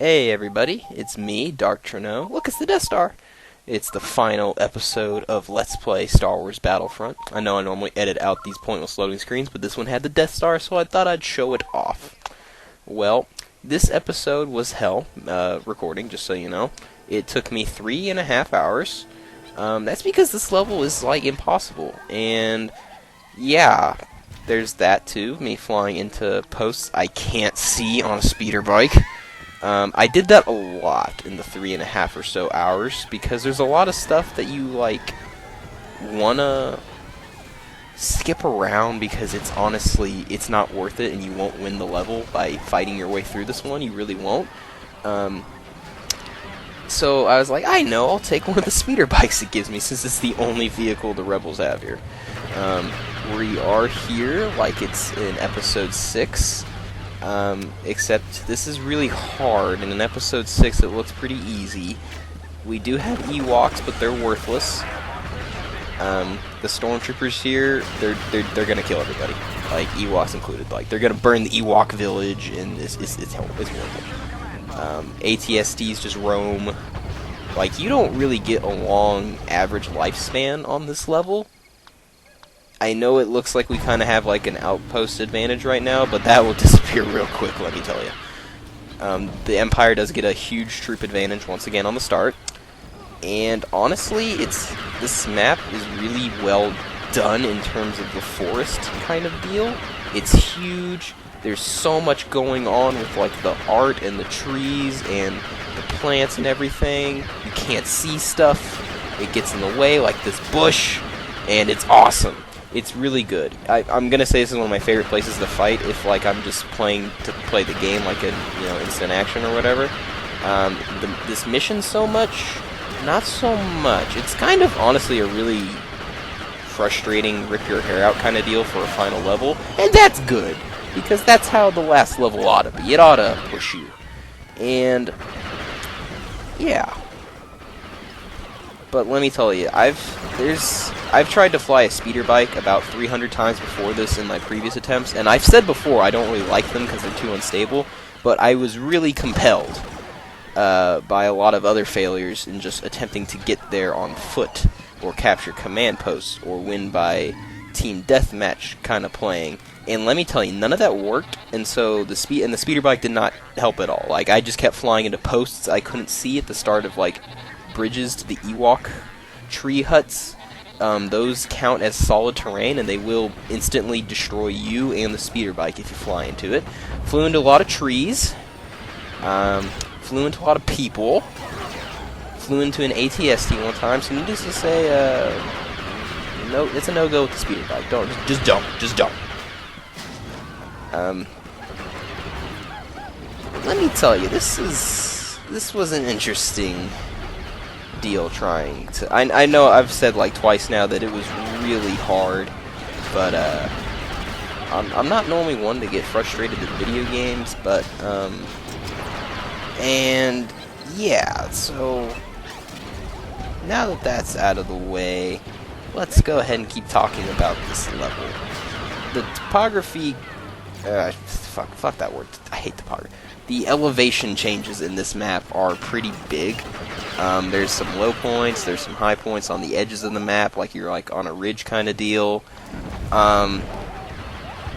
Hey everybody, it's me, Dark Trino. Look, it's the Death Star. It's the final episode of Let's Play Star Wars Battlefront. I know I normally edit out these pointless loading screens, but this one had the Death Star, so I thought I'd show it off. Well, this episode was hell, recording, just so you know. It took me 3.5 hours. That's because this level is, like, impossible. And, yeah, there's that too, me flying into posts I can't see on a speeder bike. I did that a lot in the 3.5 or so hours, because there's a lot of stuff that you, like, wanna skip around because it's honestly, it's not worth it and you won't win the level by fighting your way through this one. You really won't. So I was like, I know, I'll take one of the speeder bikes it gives me, since it's the only vehicle the Rebels have here. We are here like it's in Episode 6. Except this is really hard, and in Episode 6 it looks pretty easy. We do have Ewoks, but they're worthless. The stormtroopers here, they're gonna kill everybody, like Ewoks included. Like, they're gonna burn the Ewok village, and it's horrible. ATSTs just roam. Like, you don't really get a long average lifespan on this level. I know it looks like we kind of have like an outpost advantage right now, but that will disappear real quick, let me tell you. The Empire does get a huge troop advantage once again on the start. And honestly, this map is really well done in terms of the forest kind of deal. It's huge. There's so much going on with like the art and the trees and the plants and everything. You can't see stuff. It gets in the way, like this bush, and it's awesome. It's really good. I'm gonna say this is one of my favorite places to fight if, like, I'm just playing to play the game, like in, you know, instant action or whatever. This mission so much, not so much. It's kind of honestly a really frustrating, rip your hair out kind of deal for a final level, and that's good because that's how the last level ought to be. It ought to push you, and yeah. But let me tell you, I've tried to fly a speeder bike about 300 times before this in my previous attempts, and I've said before I don't really like them because they're too unstable, but I was really compelled by a lot of other failures in just attempting to get there on foot, or capture command posts, or win by team deathmatch kind of playing. And let me tell you, none of that worked, and so the speeder bike did not help at all. Like, I just kept flying into posts I couldn't see at the start of, like, bridges to the Ewok tree huts. Those count as solid terrain, and they will instantly destroy you and the speeder bike if you fly into it. Flew into a lot of trees. Flew into a lot of people. Flew into an ATST one time, so needless to say, no, it's a no-go with the speeder bike. Just don't. Let me tell you, this was an interesting deal trying to... I know I've said like twice now that it was really hard, but I'm not normally one to get frustrated at video games, but and yeah, so now that that's out of the way, let's go ahead and keep talking about this level. The topography, fuck that word, I hate topography. The elevation changes in this map are pretty big. There's some low points, there's some high points on the edges of the map, like you're like on a ridge kind of deal. And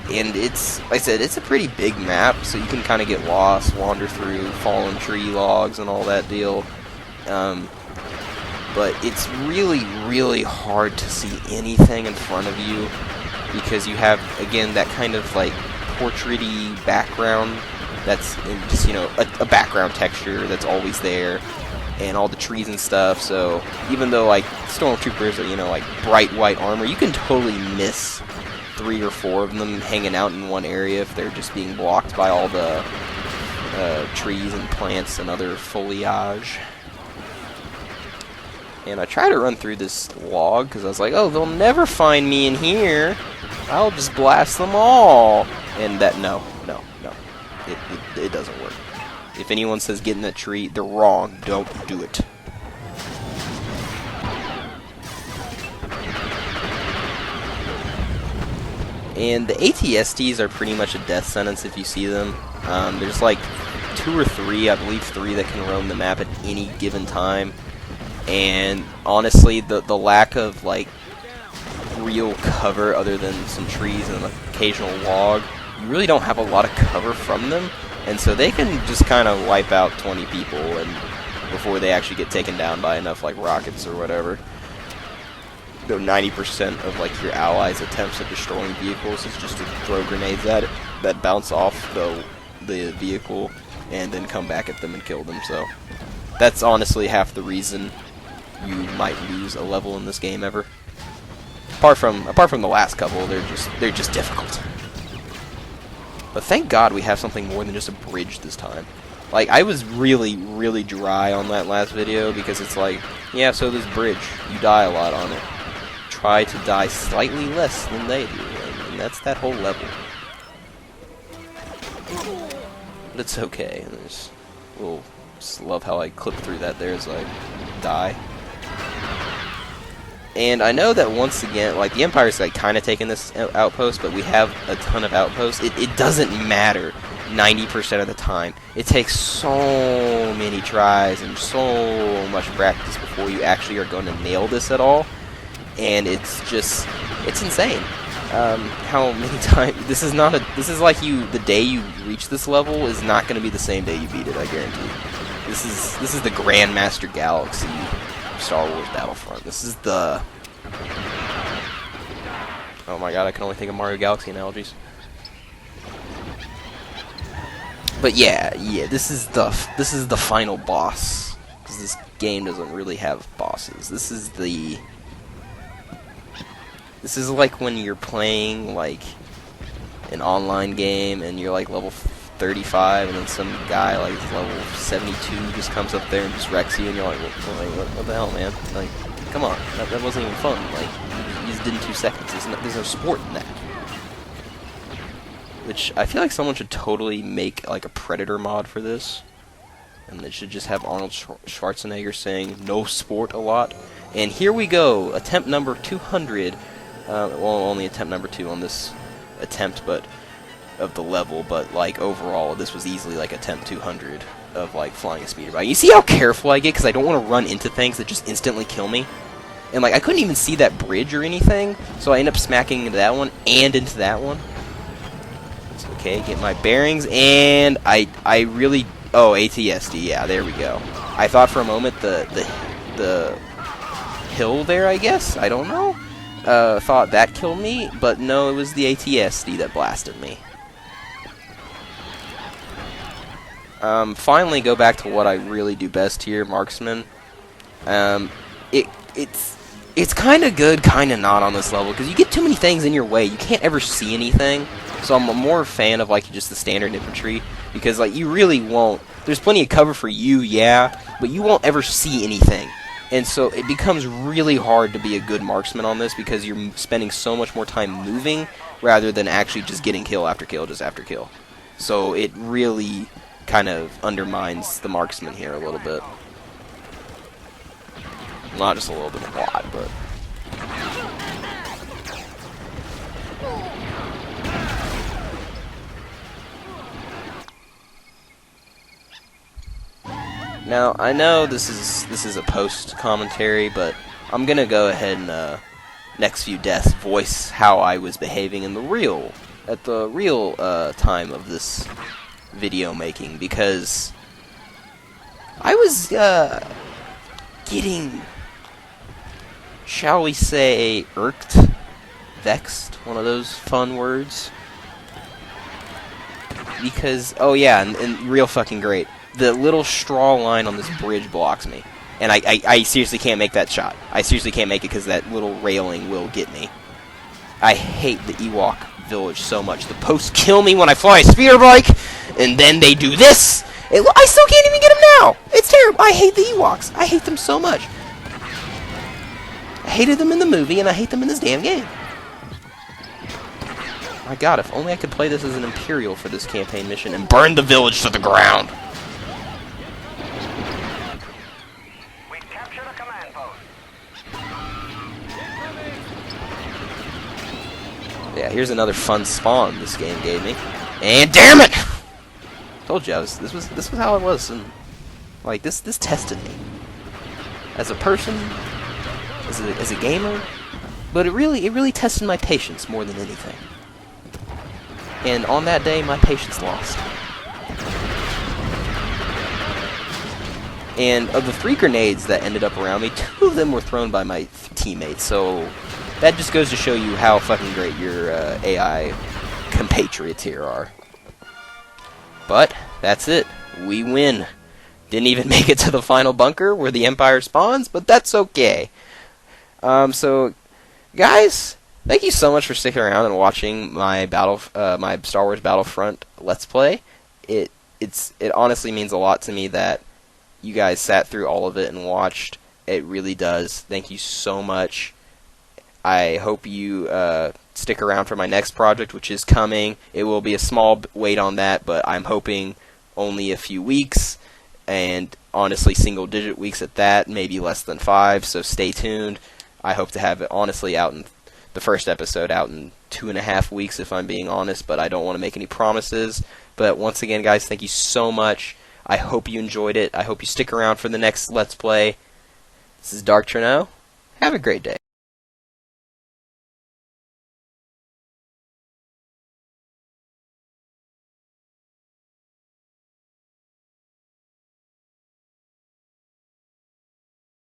it's, like I said, it's a pretty big map, so you can kind of get lost, wander through fallen tree logs and all that deal. But it's really, really hard to see anything in front of you, because you have, again, that kind of like portrait-y background that's just, you know, a background texture that's always there, and all the trees and stuff. So even though like stormtroopers are, you know, like bright white armor, you can totally miss 3 or 4 of them hanging out in one area if they're just being blocked by all the trees and plants and other foliage. And I try to run through this log because I was like, oh, they'll never find me in here. I'll just blast them all. And that, no. It doesn't work. If anyone says get in that tree, they're wrong. Don't do it. And the ATSTs are pretty much a death sentence if you see them. There's like 2 or 3, I believe 3, that can roam the map at any given time. And honestly, the lack of like real cover other than some trees and an occasional log, you really don't have a lot of cover from them, and so they can just kind of wipe out 20 people and before they actually get taken down by enough like rockets or whatever. Though 90% of like your allies' attempts at destroying vehicles is just to throw grenades at it that bounce off the vehicle and then come back at them and kill them. So that's honestly half the reason you might lose a level in this game ever. Apart from the last couple, they're just difficult. But thank God we have something more than just a bridge this time. Like, I was really, really dry on that last video because it's like, yeah, so this bridge, you die a lot on it. Try to die slightly less than they do, and that's that whole level. But it's okay. Just love how I clip through that there as I die. And I know that once again, like, the Empire's like kind of taking this outpost, but we have a ton of outposts. It doesn't matter 90% of the time. It takes so many tries and so much practice before you actually are going to nail this at all. And it's insane. How many times this is like the day you reach this level is not going to be the same day you beat it, I guarantee. This is the Grandmaster Galaxy Star Wars Battlefront. This is the... Oh my god, I can only think of Mario Galaxy analogies. But yeah, this is the final boss, because this game doesn't really have bosses. This is like when you're playing like an online game and you're like level 35 and then some guy like level 72 just comes up there and just wrecks you and you're like, what the hell, man? Like, come on, that wasn't even fun. Like, you just did in 2 seconds. There's no sport in that. Which I feel like someone should totally make like a Predator mod for this, and they should just have Arnold Schwarzenegger saying "no sport" a lot. And here we go, attempt number 200. Well, only attempt number 2 on this attempt, but of the level. But like overall, this was easily like attempt 200 of like flying a speeder bike. You see how careful I get because I don't want to run into things that just instantly kill me. And like I couldn't even see that bridge or anything, so I end up smacking into that one and into that one. It's okay, get my bearings, and I really ATSD. Yeah, there we go. I thought for a moment the hill there, I guess, I don't know. Thought that killed me, but no, it was the ATSD that blasted me. Finally go back to what I really do best here, marksman. It's kind of good, kind of not on this level, because you get too many things in your way. You can't ever see anything. So I'm more a fan of like just the standard infantry, because like you really won't. There's plenty of cover for you, yeah, but you won't ever see anything. And so it becomes really hard to be a good marksman on this because you're spending so much more time moving rather than actually just getting kill after kill, just after kill. So it really kind of undermines the marksman here a little bit. Not just a little bit, a lot, but... Now, I know this is a post commentary, but I'm gonna go ahead and next few deaths voice how I was behaving in the real time of this video making, because I was getting, shall we say, irked, vexed, one of those fun words, because oh yeah, and real fucking great. The little straw line on this bridge blocks me. And I seriously can't make that shot. I seriously can't make it because that little railing will get me. I hate the Ewok village so much. The posts kill me when I fly a speeder bike, and then they do this. I still can't even get them now. It's terrible. I hate the Ewoks. I hate them so much. I hated them in the movie, and I hate them in this damn game. My god, if only I could play this as an Imperial for this campaign mission and burn the village to the ground. Yeah, here's another fun spawn this game gave me. And damn it! told you this was how I was, and like this tested me as a person, as a gamer, but it really tested my patience more than anything. And on that day, my patience lost. And of the 3 grenades that ended up around me, 2 of them were thrown by my teammates, so that just goes to show you how fucking great your AI compatriots here are. But, that's it. We win. Didn't even make it to the final bunker where the Empire spawns, but that's okay. So, guys, thank you so much for sticking around and watching my my Star Wars Battlefront Let's Play. It honestly means a lot to me that you guys sat through all of it and watched. It really does. Thank you so much. I hope you stick around for my next project, which is coming. It will be a small wait on that, but I'm hoping only a few weeks, and honestly single-digit weeks at that, maybe less than 5, so stay tuned. I hope to have it honestly out in the first episode out in 2.5 weeks, if I'm being honest, but I don't want to make any promises. But once again, guys, thank you so much. I hope you enjoyed it. I hope you stick around for the next Let's Play. This is Dark Trino. Have a great day.